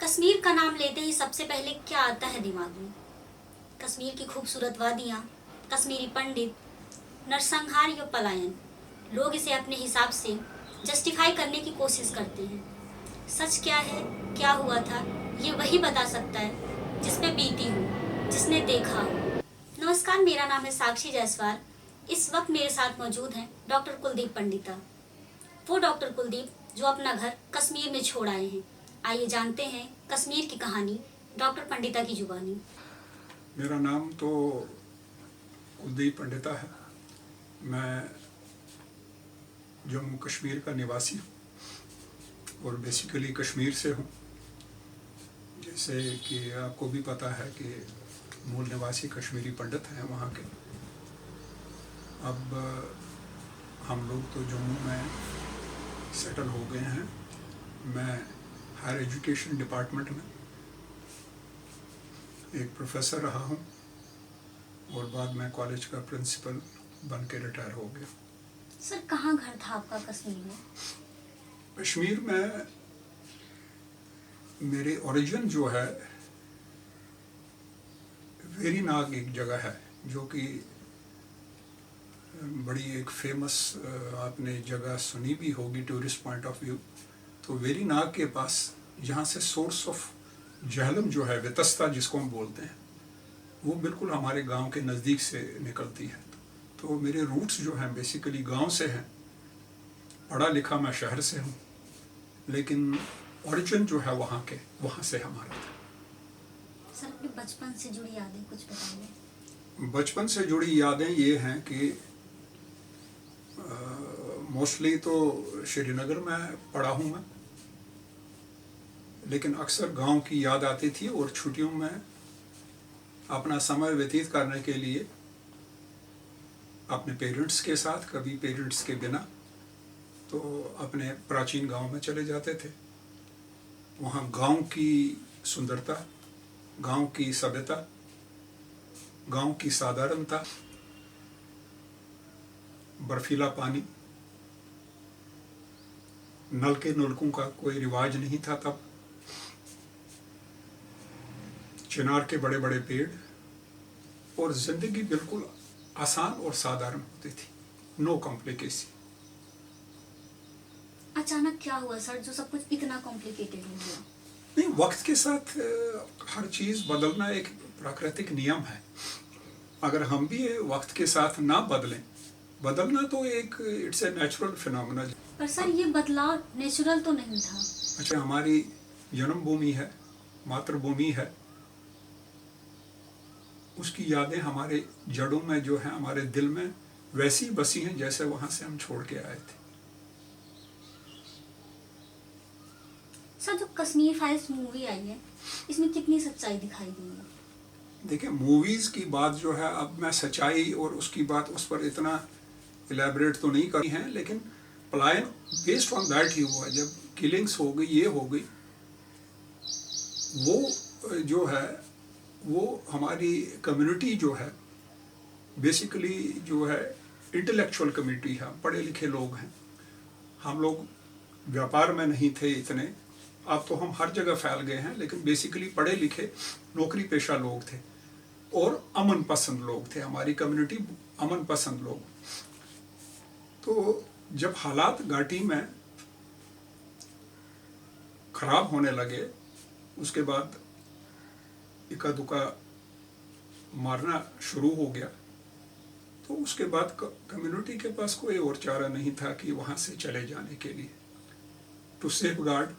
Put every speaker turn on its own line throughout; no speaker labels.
कश्मीर का नाम लेते ही सबसे पहले क्या आता है दिमाग में? कश्मीर की खूबसूरत वादियाँ, कश्मीरी पंडित, नरसंहार या पलायन। लोग इसे अपने हिसाब से जस्टिफाई करने की कोशिश करते हैं। सच क्या है, क्या हुआ था, ये वही बता सकता है जिस पे बीती हो, जिसने देखा हो। नमस्कार, मेरा नाम है साक्षी जायसवाल। इस वक्त मेरे साथ मौजूद हैं डॉक्टर कुलदीप पंडिता। वो डॉक्टर कुलदीप जो अपना घर कश्मीर में छोड़ आए हैं। आइए जानते हैं कश्मीर की कहानी डॉक्टर पंडिता की जुबानी।
मेरा नाम तो कुलदीप पंडिता है। मैं जम्मू कश्मीर का निवासी हूँ और बेसिकली कश्मीर से हूँ। जैसे कि आपको भी पता है कि मूल निवासी कश्मीरी पंडित हैं वहाँ के। अब हम लोग तो जम्मू में सेटल हो गए हैं। मैं हायर एजुकेशन डिपार्टमेंट में एक प्रोफेसर रहा हूँ और बाद में कॉलेज का प्रिंसिपल बन के रिटायर हो गया।
सर, कहाँ घर था आपका कश्मीर में?
कश्मीर में मेरे ओरिजिन जो है वेरीनाग एक जगह है जो कि बड़ी एक फेमस आपने जगह सुनी भी होगी टूरिस्ट पॉइंट ऑफ व्यू। तो वेरीनाग के पास जहाँ से सोर्स ऑफ झेलम जो है वितस्ता जिसको हम बोलते हैं वो बिल्कुल हमारे गांव के नज़दीक से निकलती है। तो मेरे रूट्स जो हैं बेसिकली गांव से हैं। पढ़ा लिखा मैं शहर से हूँ लेकिन ओरिजिन जो है वहाँ से हमारा था।
सर, अपने बचपन से जुड़ी यादें कुछ बताइए।
बचपन से जुड़ी यादें ये हैं कि मोस्टली तो श्रीनगर में पढ़ा हूँ मैं, लेकिन अक्सर गांव की याद आती थी और छुट्टियों में अपना समय व्यतीत करने के लिए अपने पेरेंट्स के साथ, कभी पेरेंट्स के बिना, तो अपने प्राचीन गांव में चले जाते थे। वहाँ गांव की सुंदरता, गांव की सभ्यता, गांव की साधारणता, बर्फीला पानी, नल के नलकों का कोई रिवाज नहीं था तब, चिनार के बड़े बड़े पेड़ और जिंदगी बिल्कुल आसान और साधारण होती थी। No complication.
अचानक क्या हुआ सर जो सब कुछ इतना कॉम्प्लिकेटेड हो गया?
नहीं, वक्त के साथ हर चीज़ बदलना एक प्राकृतिक नियम है। अगर हम भी वक्त के साथ ना बदलना तो एक इट्स ए नेचुरल फिनोमेना।
पर सर, ये बदलाव नेचुरल तो नहीं था।
अच्छा, हमारी जन्मभूमि है, मातृभूमि है, उसकी यादें हमारे जड़ों में जो है, हमारे दिल में वैसी बसी हैं जैसे वहाँ से हम छोड़ के आए थे।
सर, जो कश्मीर फाइल्स मूवी आई है, इसमें कितनी सच्चाई दिखाई दी है?
देखिए, मूवीज़ की बात जो है, अब मैं सच्चाई और उसकी बात उस पर इतना इलेबरेट तो नहीं करी है, लेकिन पलायन बेस्ड ऑन दैट ही हुआ। जब किलिंग्स हो गई, ये हो गई, वो जो है वो हमारी कम्युनिटी जो है बेसिकली जो है इंटेलेक्चुअल कम्युनिटी है, पढ़े लिखे लोग हैं। हम लोग व्यापार में नहीं थे इतने, अब तो हम हर जगह फैल गए हैं, लेकिन बेसिकली पढ़े लिखे नौकरी पेशा लोग थे और अमन पसंद लोग थे। हमारी कम्युनिटी अमन पसंद लोग। तो जब हालात घाटी में खराब होने लगे, उसके बाद इक्का दुक्का मारना शुरू हो गया, तो उसके बाद कम्युनिटी के पास कोई और चारा नहीं था कि वहाँ से चले जाने के लिए, टू सेफगार्ड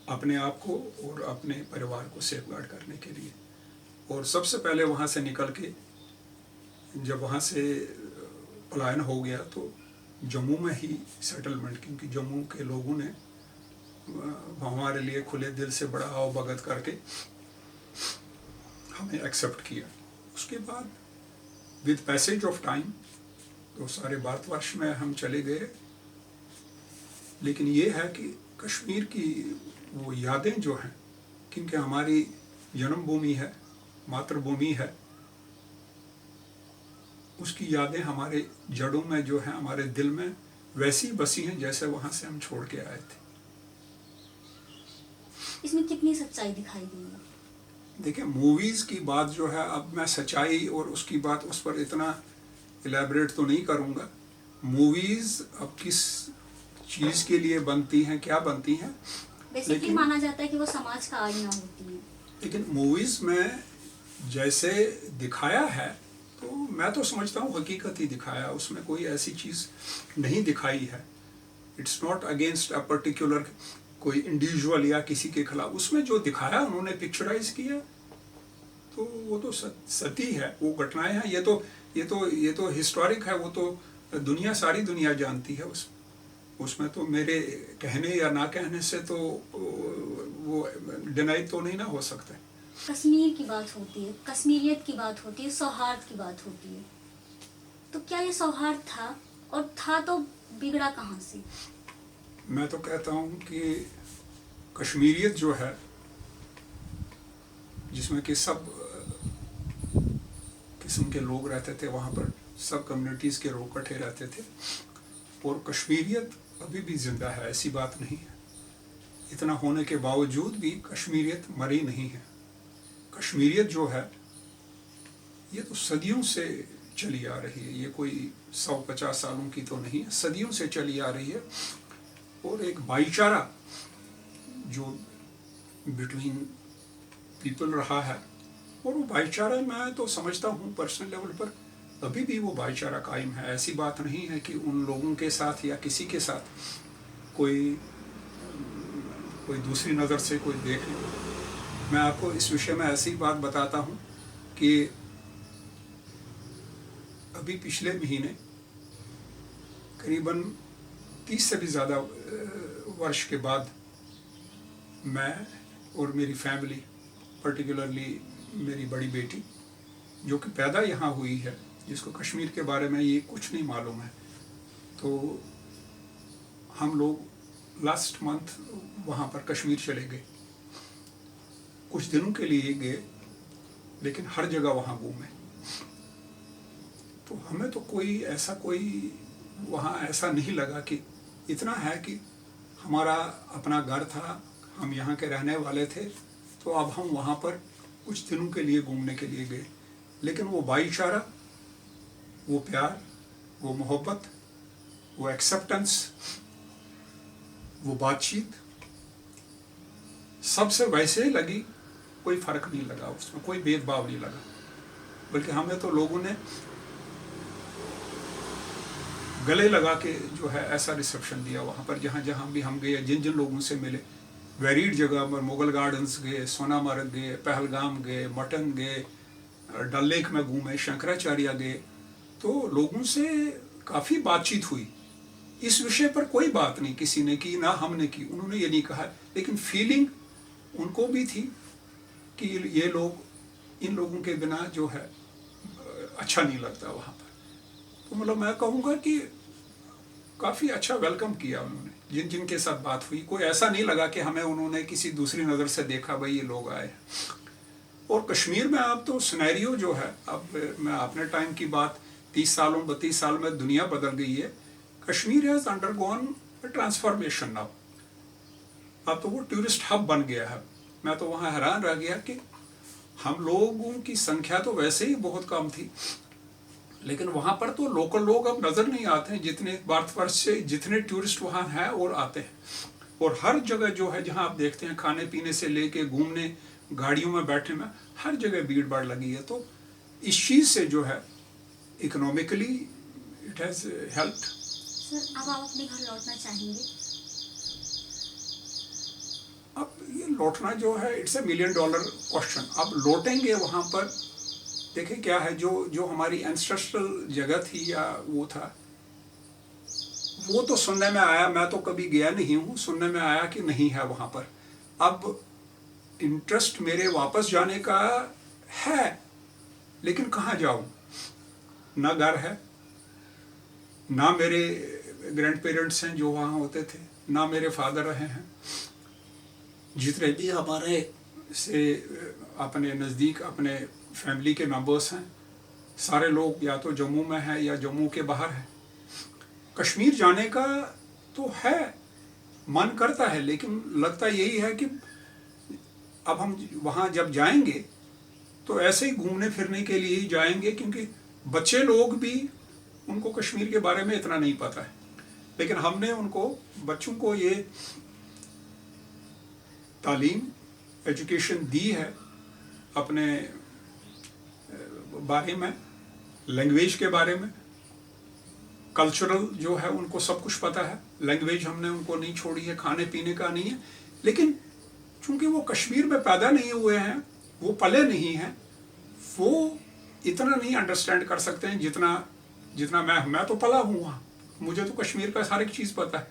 अपने आप को और अपने परिवार को सेफगार्ड करने के लिए। और सबसे पहले वहाँ से निकल के जब वहाँ से पलायन हो गया तो जम्मू में ही सेटलमेंट, क्योंकि जम्मू के लोगों ने हमारे लिए खुले दिल से बड़ा आवभगत करके हमें एक्सेप्ट किया। उसके बाद विद पैसेज ऑफ टाइम तो सारे भारतवर्ष में हम चले गए, लेकिन ये है कि कश्मीर की वो यादें जो हैं, क्योंकि हमारी जन्मभूमि है, मातृभूमि है, उसकी यादें हमारे जड़ों में जो है, हमारे दिल में वैसी बसी हैं जैसे वहाँ से हम छोड़ के आए थे।
इसमें कितनी सच्चाई दिखाई देगी?
देखिए, मूवीज की बात जो है, अब मैं सच्चाई और उसकी बात उस पर इतना इलेबरेट तो नहीं करूँगा। मूवीज अब किस चीज़ के लिए बनती हैं, क्या बनती हैं,
बेसिकली माना जाता है कि वो समाज का आईना होती है।
लेकिन मूवीज में जैसे दिखाया है तो मैं तो समझता हूँ हकीकत ही दिखाया, उसमें कोई ऐसी चीज़ नहीं दिखाई है। It's not against a particular कोई इंडिविजुअल या किसी के खिलाफ। उसमें जो दिखाया उन्होंने पिक्चराइज किया तो वो तो सती है, वो घटनाएं हैं। ये तो हिस्टोरिक है, वो तो दुनिया, सारी दुनिया जानती है। उसमें तो मेरे कहने या ना कहने से तो वो डिनाई तो नहीं ना हो सकता।
कश्मीर की बात होती है, कश्मीरियत की बात होती है, सौहार्द की बात होती है, तो क्या ये सौहार्द था? और था तो बिगड़ा कहाँ से?
मैं तो कहता हूँ कि कश्मीरियत जो है, जिसमें कि सब किस्म के लोग रहते थे वहाँ पर, सब कम्युनिटीज़ के लोग इकट्ठे रहते थे, और कश्मीरियत अभी भी जिंदा है, ऐसी बात नहीं है। इतना होने के बावजूद भी कश्मीरियत मरी नहीं है। कश्मीरियत जो है ये तो सदियों से चली आ रही है, ये कोई 150 सालों की तो नहीं है, सदियों से चली आ रही है। और एक भाईचारा जो बिटवीन पीपल रहा है, और वो भाईचारा मैं तो समझता हूँ पर्सनल लेवल पर अभी भी वो भाईचारा कायम है। ऐसी बात नहीं है कि उन लोगों के साथ या किसी के साथ कोई दूसरी नज़र से कोई देख ले। मैं आपको इस विषय में ऐसी बात बताता हूँ कि अभी पिछले महीने करीबन 30 से भी ज़्यादा वर्ष के बाद मैं और मेरी फैमिली, पर्टिकुलरली मेरी बड़ी बेटी जो कि पैदा यहाँ हुई है, जिसको कश्मीर के बारे में ये कुछ नहीं मालूम है, तो हम लोग लास्ट मंथ वहाँ पर कश्मीर चले गए। कुछ दिनों के लिए गए, लेकिन हर जगह वहाँ घूमे। तो हमें तो कोई वहाँ ऐसा नहीं लगा कि इतना है कि हमारा अपना घर था, हम यहाँ के रहने वाले थे, तो अब हम वहाँ पर कुछ दिनों के लिए घूमने के लिए गए। लेकिन वो भाईचारा, वो प्यार, वो मोहब्बत, वो एक्सेप्टेंस, वो बातचीत सबसे वैसे ही लगी, कोई फर्क नहीं लगा उसमें, कोई भेदभाव नहीं लगा। बल्कि हमें तो लोगों ने गले लगा के जो है ऐसा रिसेप्शन दिया वहाँ पर, जहाँ जहाँ भी हम गए, जिन जिन लोगों से मिले। वेरीड जगह पर मुगल गार्डन्स गए, सोनामर्ग गए, पहलगाम गए, मटन गए, डल लेक में घूमे, शंकराचार्य गए, तो लोगों से काफ़ी बातचीत हुई। इस विषय पर कोई बात नहीं किसी ने की, ना हमने की, उन्होंने ये नहीं कहा, लेकिन फीलिंग उनको भी थी कि ये लोग, इन लोगों के बिना जो है अच्छा नहीं लगता वहाँ पर। तो मतलब मैं कहूँगा कि काफ़ी अच्छा वेलकम किया उन्होंने, जिन जिन के साथ बात हुई। कोई ऐसा नहीं लगा कि हमें उन्होंने किसी दूसरी नज़र से देखा, भाई ये लोग आए। और कश्मीर में अब तो सिनेरियो जो है, अब मैं अपने टाइम की बात, 30 सालों 32 साल में दुनिया बदल गई है। Kashmir has undergone transformation now. अब तो वो टूरिस्ट हब बन गया है। मैं तो वहाँ हैरान रह गया कि हम लोगों की संख्या तो वैसे ही बहुत कम थी, लेकिन वहाँ पर तो लोकल लोग अब नज़र नहीं आते हैं, जितने भारतवर्ष से जितने टूरिस्ट वहाँ हैं और आते हैं। और हर जगह जो है, जहाँ आप देखते हैं, खाने पीने से लेके घूमने, गाड़ियों में बैठने में, हर जगह भीड़ भाड़ लगी है। तो इस चीज़ से जो है economically it has helped.
Sir, अब आप अपने घर लौटना चाहेंगे?
अब ये लौटना जो है, इट्स $1 मिलियन क्वेश्चन। अब लौटेंगे वहाँ पर, देखें क्या है, जो हमारी एंसेस्ट्रल जगह थी या वो था, वो तो सुनने में आया, मैं तो कभी गया नहीं हूँ, सुनने में आया कि नहीं है वहाँ पर। अब इंटरेस्ट मेरे वापस जाने का है, लेकिन कहाँ जाऊँ? ना घर है, ना मेरे ग्रैंड पेरेंट्स हैं जो वहाँ होते थे, ना मेरे फादर रहे हैं। जितने भी हमारे से अपने नज़दीक अपने फैमिली के मेंबर्स हैं, सारे लोग या तो जम्मू में हैं या जम्मू के बाहर हैं। कश्मीर जाने का तो है, मन करता है, लेकिन लगता यही है कि अब हम वहाँ जब जाएंगे तो ऐसे ही घूमने फिरने के लिए ही जाएंगे, क्योंकि बच्चे लोग भी, उनको कश्मीर के बारे में इतना नहीं पता है, लेकिन हमने उनको, बच्चों को ये तालीम, एजुकेशन दी है अपने बारे में, लैंग्वेज के बारे में, कल्चरल जो है उनको सब कुछ पता है। लैंग्वेज हमने उनको नहीं छोड़ी है, खाने पीने का नहीं है, लेकिन चूंकि वो कश्मीर में पैदा नहीं हुए हैं, वो पले नहीं हैं, वो इतना नहीं अंडरस्टैंड कर सकते हैं जितना मैं तो पला हूँ वहाँ, मुझे तो कश्मीर का हर एक चीज़ पता है।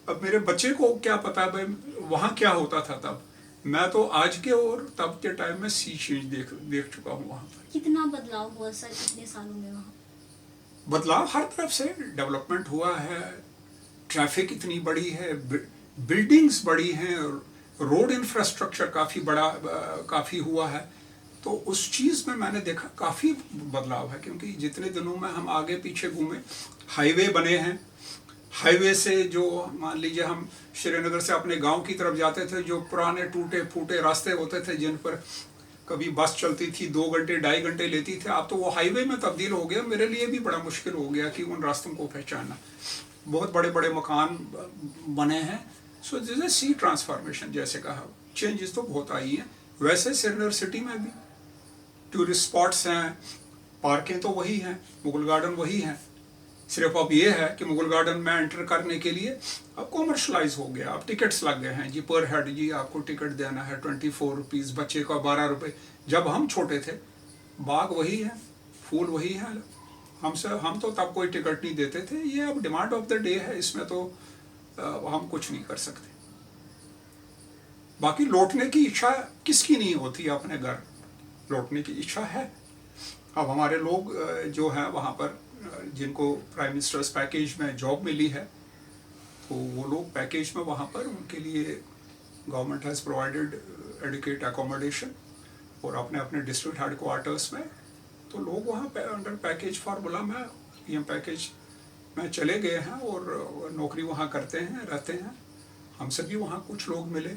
अब मेरे बच्चे को क्या पता है भाई वहाँ क्या होता था तब, मैं तो आज के और तब के टाइम में सी चेंज देख चुका हूँ वहाँ पर।
कितना बदलाव हुआ सर इतने सालों में वहाँ?
बदलाव हर तरफ से डेवलपमेंट हुआ है, ट्रैफिक इतनी बड़ी है, बिल्डिंग्स बड़ी हैं, रोड इंफ्रास्ट्रक्चर काफ़ी हुआ है, तो उस चीज़ में मैंने देखा काफ़ी बदलाव है। क्योंकि जितने दिनों में हम आगे पीछे घूमे, हाईवे बने हैं, हाईवे से जो मान लीजिए हम श्रीनगर से अपने गांव की तरफ जाते थे, जो पुराने टूटे फूटे रास्ते होते थे जिन पर कभी बस चलती थी 2 घंटे 2.5 घंटे लेती थी, अब तो वो हाईवे में तब्दील हो गया। मेरे लिए भी बड़ा मुश्किल हो गया कि उन रास्तों को पहचानना। बहुत बड़े बड़े मकान बने हैं। So this is the transformation, जैसे कहा, चेंजेस तो बहुत आई हैं। वैसे श्रीनगर सिटी में भी टूरिस्ट स्पॉट्स हैं, पार्कें तो वही हैं, मुगल गार्डन वही हैं, सिर्फ अब ये है कि मुगल गार्डन में एंटर करने के लिए अब कॉमर्शलाइज हो गया, अब टिकट्स लग गए हैं जी, पर हेड जी आपको टिकट देना है 24 रुपीज़, बच्चे का 12 रुपये। जब हम छोटे थे बाग वही है, फूल वही है, हम तो तब कोई टिकट नहीं देते थे। ये अब डिमांड ऑफ द डे है, इसमें तो हम कुछ नहीं कर सकते। बाकी लौटने की इच्छा किसकी नहीं होती, अपने घर लौटने की इच्छा है। अब हमारे लोग जो हैं वहाँ पर जिनको प्राइम मिनिस्टर्स पैकेज में जॉब मिली है, तो वो लोग पैकेज में वहाँ पर उनके लिए government has provided adequate accommodation, और अपने अपने डिस्ट्रिक्ट हेड क्वार्टर्स में तो लोग वहाँ पे अंडर पैकेज फार्मूला में, पीएम पैकेज में चले गए हैं और नौकरी वहाँ करते हैं, रहते हैं। हमसे भी वहाँ कुछ लोग मिले,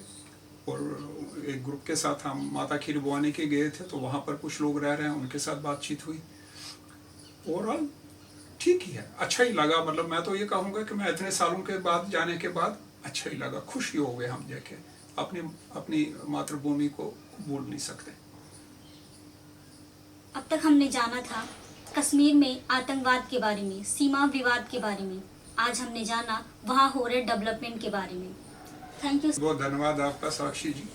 और एक ग्रुप के साथ हम माता खीर बुआने के गए थे, तो वहाँ पर कुछ लोग रह रहे हैं, उनके साथ बातचीत हुई। ओवरऑल ठीक ही है, अच्छा ही लगा। मतलब मैं तो ये कहूँगा कि मैं इतने सालों के बाद जाने के बाद अच्छा ही लगा, खुशी हो गए हम देखे। अपनी मातृभूमि को भूल नहीं सकते।
अब तक हमने जाना था कश्मीर में आतंकवाद के बारे में, सीमा विवाद के बारे में। आज हमने जाना वहाँ हो रहे डेवलपमेंट के बारे में। Thank you.
बहुत धन्यवाद आपका साक्षी जी,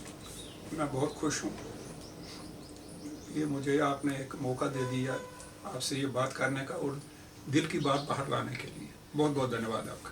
मैं बहुत खुश हूँ। ये मुझे आपने एक मौका दे दिया आपसे ये बात करने का और दिल की बात बाहर लाने के लिए। बहुत बहुत धन्यवाद आपका।